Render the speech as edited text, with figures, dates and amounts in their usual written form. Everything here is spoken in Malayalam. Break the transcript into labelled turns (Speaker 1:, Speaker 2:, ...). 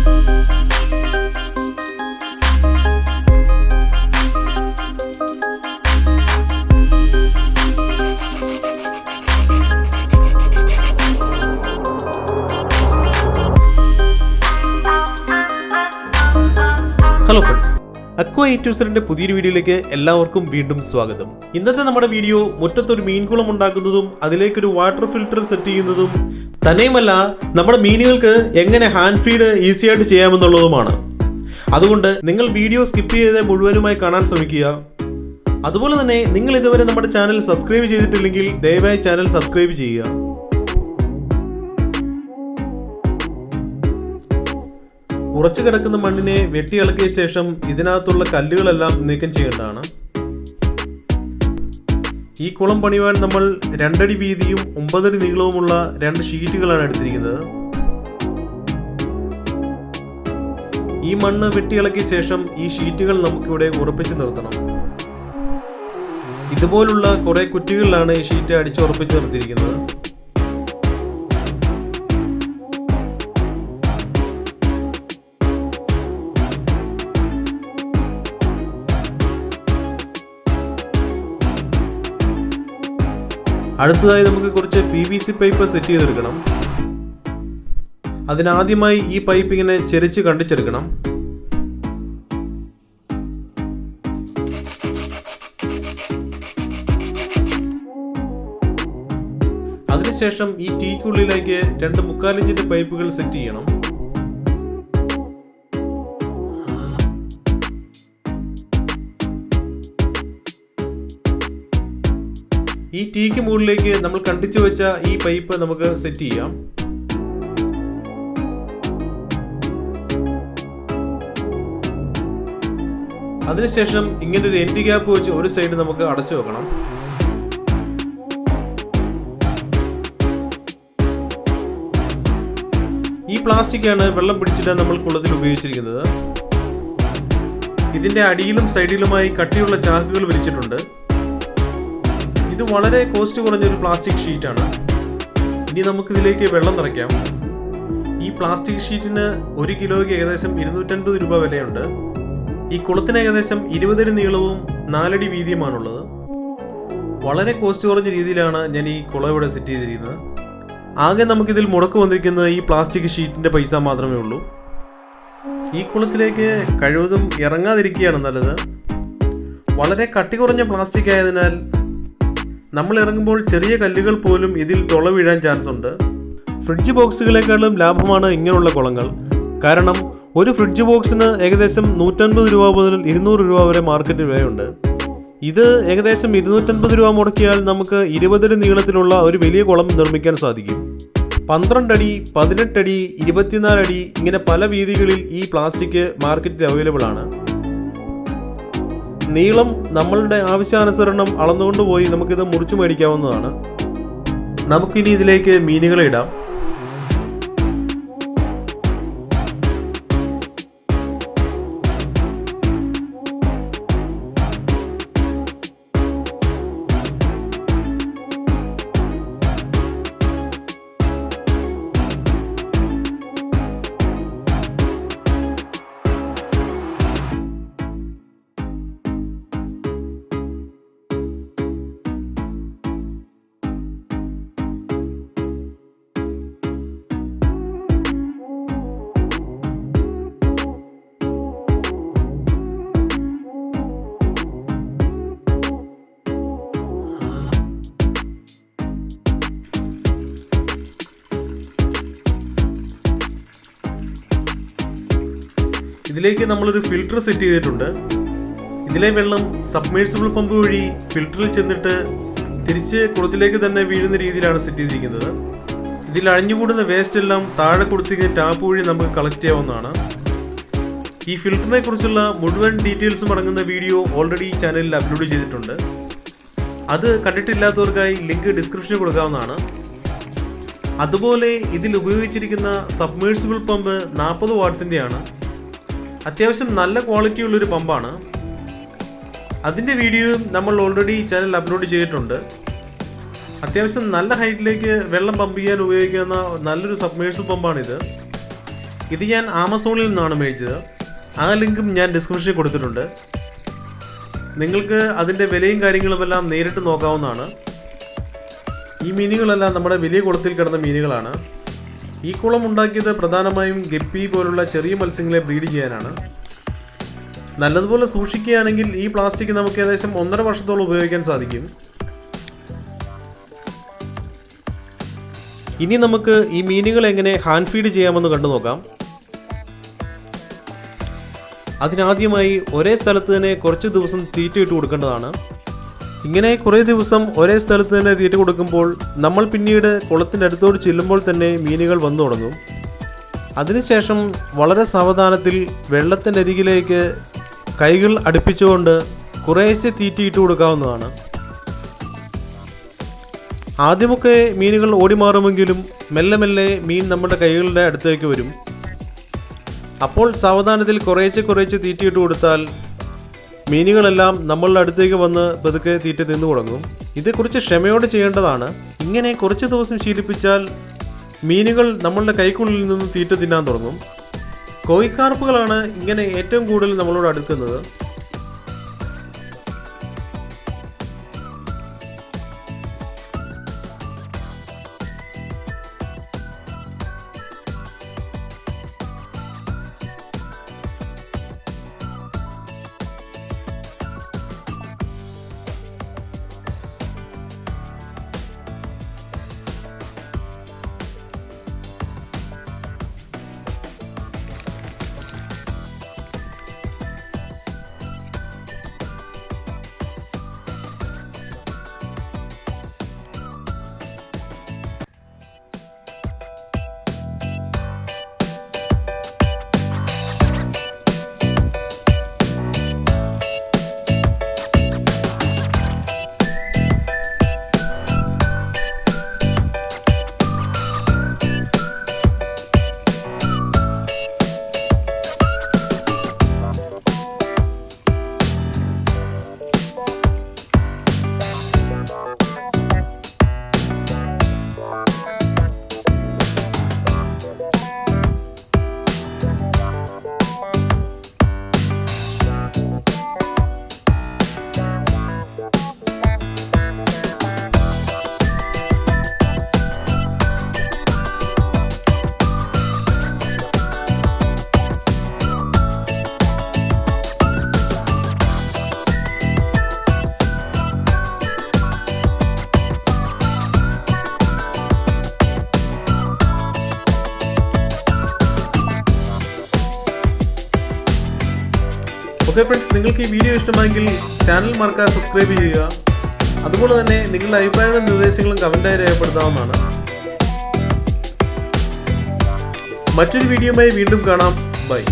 Speaker 1: ഹലോ ഫ്രണ്ട്സ്, അക്വാ എയ്റ്റൂസറിന്റെ പുതിയൊരു വീഡിയോയിലേക്ക് എല്ലാവർക്കും വീണ്ടും സ്വാഗതം. ഇന്നത്തെ നമ്മുടെ വീഡിയോ മുറ്റത്തൊരു മീൻകുളം ഉണ്ടാക്കുന്നതും അതിലേക്കൊരു വാട്ടർ ഫിൽറ്റർ സെറ്റ് ചെയ്യുന്നതും തന്നെയുമല്ല നമ്മുടെ മീനുകൾക്ക് എങ്ങനെ ഹാൻഡ് ഫീഡ് ഈസി ആയിട്ട് ചെയ്യാമെന്നുള്ളതുമാണ്. അതുകൊണ്ട് നിങ്ങൾ വീഡിയോ സ്കിപ്പ് ചെയ്ത് മുഴുവനുമായി കാണാൻ ശ്രമിക്കുക. അതുപോലെ തന്നെ നിങ്ങൾ ഇതുവരെ നമ്മുടെ ചാനൽ സബ്സ്ക്രൈബ് ചെയ്തിട്ടില്ലെങ്കിൽ ദയവായി ചാനൽ സബ്സ്ക്രൈബ് ചെയ്യുക. ഉറച്ചു കിടക്കുന്ന മണ്ണിനെ വെട്ടിയിളക്കിയ ശേഷം ഇതിനകത്തുള്ള കല്ലുകളെല്ലാം നീക്കം ചെയ്യേണ്ടതാണ്. ഈ കുളം പണിയുവാൻ നമ്മൾ 2 അടി വീതിയും 9 അടി നീളവുമുള്ള 2 ഷീറ്റുകളാണ് എടുത്തിരിക്കുന്നത്. ഈ മണ്ണ് വെട്ടിയിളക്കിയ ശേഷം ഈ ഷീറ്റുകൾ നമുക്കിവിടെ ഉറപ്പിച്ച് നിർത്തണം. ഇതുപോലുള്ള കുറെ കുറ്റികളിലാണ് ഈ ഷീറ്റ് അടിച്ചുറപ്പിച്ച് നിർത്തിയിരിക്കുന്നത്. അടുത്തതായി നമുക്ക് കുറച്ച് PVC പൈപ്പ് സെറ്റ് ചെയ്തെടുക്കണം. അതിനാദ്യമായി ഈ പൈപ്പ് ഇങ്ങനെ ചെരിച്ച് കണ്ടിച്ചെടുക്കണം. അതിനുശേഷം ഈ ടീക്കുള്ളിലേക്ക് 2 3/4 ഇഞ്ചിന്റെ പൈപ്പുകൾ സെറ്റ് ചെയ്യണം. ഈ ടീക്ക് മുകളിലേക്ക് നമ്മൾ കണ്ടിച്ചു വെച്ച ഈ പൈപ്പ് നമുക്ക് സെറ്റ് ചെയ്യാം. അതിനുശേഷം ഇങ്ങനെ ഒരു എൻഡ് ഗ്യാപ്പ് വെച്ച് ഒരു സൈഡ് നമുക്ക് അടച്ചു വെക്കണം. ഈ പ്ലാസ്റ്റിക് ആണ് വെള്ളം പിടിച്ചിട്ട് നമ്മൾ കുളത്തിൽ ഉപയോഗിച്ചിരിക്കുന്നത്. ഇതിന്റെ അടിയിലും സൈഡിലുമായി കട്ടിയുള്ള ചാക്കുകൾ വിരിച്ചിട്ടുണ്ട്. ഇത് വളരെ കോസ്റ്റ് കുറഞ്ഞൊരു പ്ലാസ്റ്റിക് ഷീറ്റാണ്. ഇനി നമുക്കിതിലേക്ക് വെള്ളം നിറയ്ക്കാം. ഈ പ്ലാസ്റ്റിക് ഷീറ്റിന് 1 കിലോയ്ക്ക് ഏകദേശം 250 രൂപ വിലയുണ്ട്. ഈ കുളത്തിന് ഏകദേശം 20 അടി നീളവും 4 അടി വീതിയുമാണുള്ളത്. വളരെ കോസ്റ്റ് കുറഞ്ഞ രീതിയിലാണ് ഞാൻ ഈ കുളം ഇവിടെ സെറ്റ് ചെയ്തിരിക്കുന്നത്. ആകെ നമുക്കിതിൽ മുടക്ക് വന്നിരിക്കുന്നത് ഈ പ്ലാസ്റ്റിക് ഷീറ്റിൻ്റെ പൈസ മാത്രമേ ഉള്ളൂ. ഈ കുളത്തിലേക്ക് കഴിവതും ഇറങ്ങാതിരിക്കുകയാണ് നല്ലത്. വളരെ കട്ടി കുറഞ്ഞ പ്ലാസ്റ്റിക് ആയതിനാൽ നമ്മൾ ഇറങ്ങുമ്പോൾ ചെറിയ കല്ലുകൾ പോലും ഇതിൽ തുള വീഴാൻ ചാൻസ് ഉണ്ട്. ഫ്രിഡ്ജ് ബോക്സുകളെക്കാളും ലാഭമാണ് ഇങ്ങനെയുള്ള കുളങ്ങൾ. കാരണം ഒരു ഫ്രിഡ്ജ് ബോക്സിന് ഏകദേശം 150 രൂപ മുതൽ 200 രൂപ വരെ മാർക്കറ്റ് വിലയുണ്ട്. ഇത് ഏകദേശം 250 രൂപ മുടക്കിയാൽ നമുക്ക് 20 അടി നീളത്തിലുള്ള ഒരു വലിയ കുളം നിർമ്മിക്കാൻ സാധിക്കും. 12 അടി, 18 അടി, 24 അടി ഇങ്ങനെ പല വീതികളിൽ ഈ പ്ലാസ്റ്റിക് മാർക്കറ്റിൽ അവൈലബിൾ ആണ്. നീളം നമ്മളുടെ ആവശ്യാനുസരണം അളന്നുകൊണ്ട് പോയി നമുക്കിത് മുറിച്ചു മേടിക്കാവുന്നതാണ്. നമുക്കിനി ഇതിലേക്ക് മീനുകളെ ഇടാം. ഇതിലേക്ക് നമ്മളൊരു ഫിൽറ്റർ സെറ്റ് ചെയ്തിട്ടുണ്ട്. ഇതിലെ വെള്ളം സബ്മേഴ്സിബിൾ പമ്പ് വഴി ഫിൽറ്ററിൽ ചെന്നിട്ട് തിരിച്ച് കുളത്തിലേക്ക് തന്നെ വീഴുന്ന രീതിയിലാണ് സെറ്റ് ചെയ്തിരിക്കുന്നത്. ഇതിൽ അഴിഞ്ഞുകൂടുന്ന വേസ്റ്റ് എല്ലാം താഴെ കൊടുത്തിരിക്കുന്ന ടാപ്പ് വഴി നമുക്ക് കളക്ട് ചെയ്യാവുന്നതാണ്. ഈ ഫിൽറ്ററിനെ കുറിച്ചുള്ള മുഴുവൻ ഡീറ്റെയിൽസും അടങ്ങുന്ന വീഡിയോ ഓൾറെഡി ഈ ചാനലിൽ അപ്ലോഡ് ചെയ്തിട്ടുണ്ട്. അത് കണ്ടിട്ടില്ലാത്തവർക്കായി ലിങ്ക് ഡിസ്ക്രിപ്ഷനിൽ കൊടുക്കാവുന്നതാണ്. അതുപോലെ ഇതിൽ ഉപയോഗിച്ചിരിക്കുന്ന സബ്മേഴ്സിബിൾ പമ്പ് 40 വാട്ട്സിൻ്റെയാണ്. അത്യാവശ്യം നല്ല ക്വാളിറ്റിയുള്ളൊരു പമ്പാണ്. അതിൻ്റെ വീഡിയോയും നമ്മൾ ഓൾറെഡി ചാനൽ അപ്ലോഡ് ചെയ്തിട്ടുണ്ട്. അത്യാവശ്യം നല്ല ഹൈറ്റിലേക്ക് വെള്ളം പമ്പ് ചെയ്യാൻ ഉപയോഗിക്കുന്ന നല്ലൊരു സബ്മേഴ്സിബിൾ പമ്പാണിത്. ഇത് ഞാൻ ആമസോണിൽ നിന്നാണ് മേടിച്ചത്. ആ ലിങ്കും ഞാൻ ഡിസ്ക്രിപ്ഷനിൽ കൊടുത്തിട്ടുണ്ട്. നിങ്ങൾക്ക് അതിൻ്റെ വിലയും കാര്യങ്ങളുമെല്ലാം നേരിട്ട് നോക്കാവുന്നതാണ്. ഈ മീനുകളെല്ലാം നമ്മുടെ വലിയ കുളത്തിൽ കിടന്ന മീനുകളാണ്. ഈ കുളം ഉണ്ടാക്കിയത് പ്രധാനമായും ഗപ്പി പോലുള്ള ചെറിയ മത്സ്യങ്ങളെ ബ്രീഡ് ചെയ്യാനാണ്. നല്ലതുപോലെ സൂക്ഷിക്കുകയാണെങ്കിൽ ഈ പ്ലാസ്റ്റിക് നമുക്ക് ഏകദേശം 1.5 വർഷത്തോളം ഉപയോഗിക്കാൻ സാധിക്കും. ഇനി നമുക്ക് ഈ മീനുകൾ എങ്ങനെ ഹാൻഡ് ഫീഡ് ചെയ്യാമെന്ന് കണ്ടു നോക്കാം. അതിനാദ്യമായി ഒരേ സ്ഥലത്ത് തന്നെ കുറച്ച് ദിവസം തീറ്റ ഇട്ട് കൊടുക്കേണ്ടതാണ്. ഇങ്ങനെ കുറേ ദിവസം ഒരേ സ്ഥലത്ത് തന്നെ തീറ്റ കൊടുക്കുമ്പോൾ നമ്മൾ പിന്നീട് കുളത്തിൻ്റെ അടുത്തോട് ചെല്ലുമ്പോൾ തന്നെ മീനുകൾ വന്നു തുടങ്ങും. അതിനുശേഷം വളരെ സാവധാനത്തിൽ വെള്ളത്തിൻ്റെ അരികിലേക്ക് കൈകൾ അടുപ്പിച്ചുകൊണ്ട് കുറേശ്ശെ തീറ്റ ഇട്ട് കൊടുക്കാവുന്നതാണ്. ആദ്യമൊക്കെ മീനുകൾ ഓടിമാറുമെങ്കിലും മെല്ലെ മെല്ലെ മീൻ നമ്മുടെ കൈകളുടെ അടുത്തേക്ക് വരും. അപ്പോൾ സാവധാനത്തിൽ കുറേശ്ശെ തീറ്റയിട്ട് കൊടുത്താൽ മീനുകളെല്ലാം നമ്മളുടെ അടുത്തേക്ക് വന്ന് പതുക്കെ തീറ്റ തിന്നു തുടങ്ങും. ഇത് കുറച്ച് ക്ഷമയോടെ ചെയ്യേണ്ടതാണ്. ഇങ്ങനെ കുറച്ച് ദിവസം ശീലിപ്പിച്ചാൽ മീനുകൾ നമ്മളുടെ കൈക്കുള്ളിൽ നിന്ന് തീറ്റ തിന്നാൻ തുടങ്ങും. കോയിക്കാർപ്പുകളാണ് ഇങ്ങനെ ഏറ്റവും കൂടുതൽ നമ്മളോട് അടുക്കുന്നത്. ഓക്കെ ഫ്രണ്ട്സ്, നിങ്ങൾക്ക് ഈ വീഡിയോ ഇഷ്ടമായെങ്കിൽ ചാനൽ മറക്കാതെ സബ്സ്ക്രൈബ് ചെയ്യുക. അതുപോലെ തന്നെ നിങ്ങളുടെ അഭിപ്രായങ്ങളും നിർദ്ദേശങ്ങളും കമൻറ്റായി രേഖപ്പെടുത്താവുന്നതാണ്. മറ്റൊരു വീഡിയോയുമായി വീണ്ടും കാണാം. ബൈ.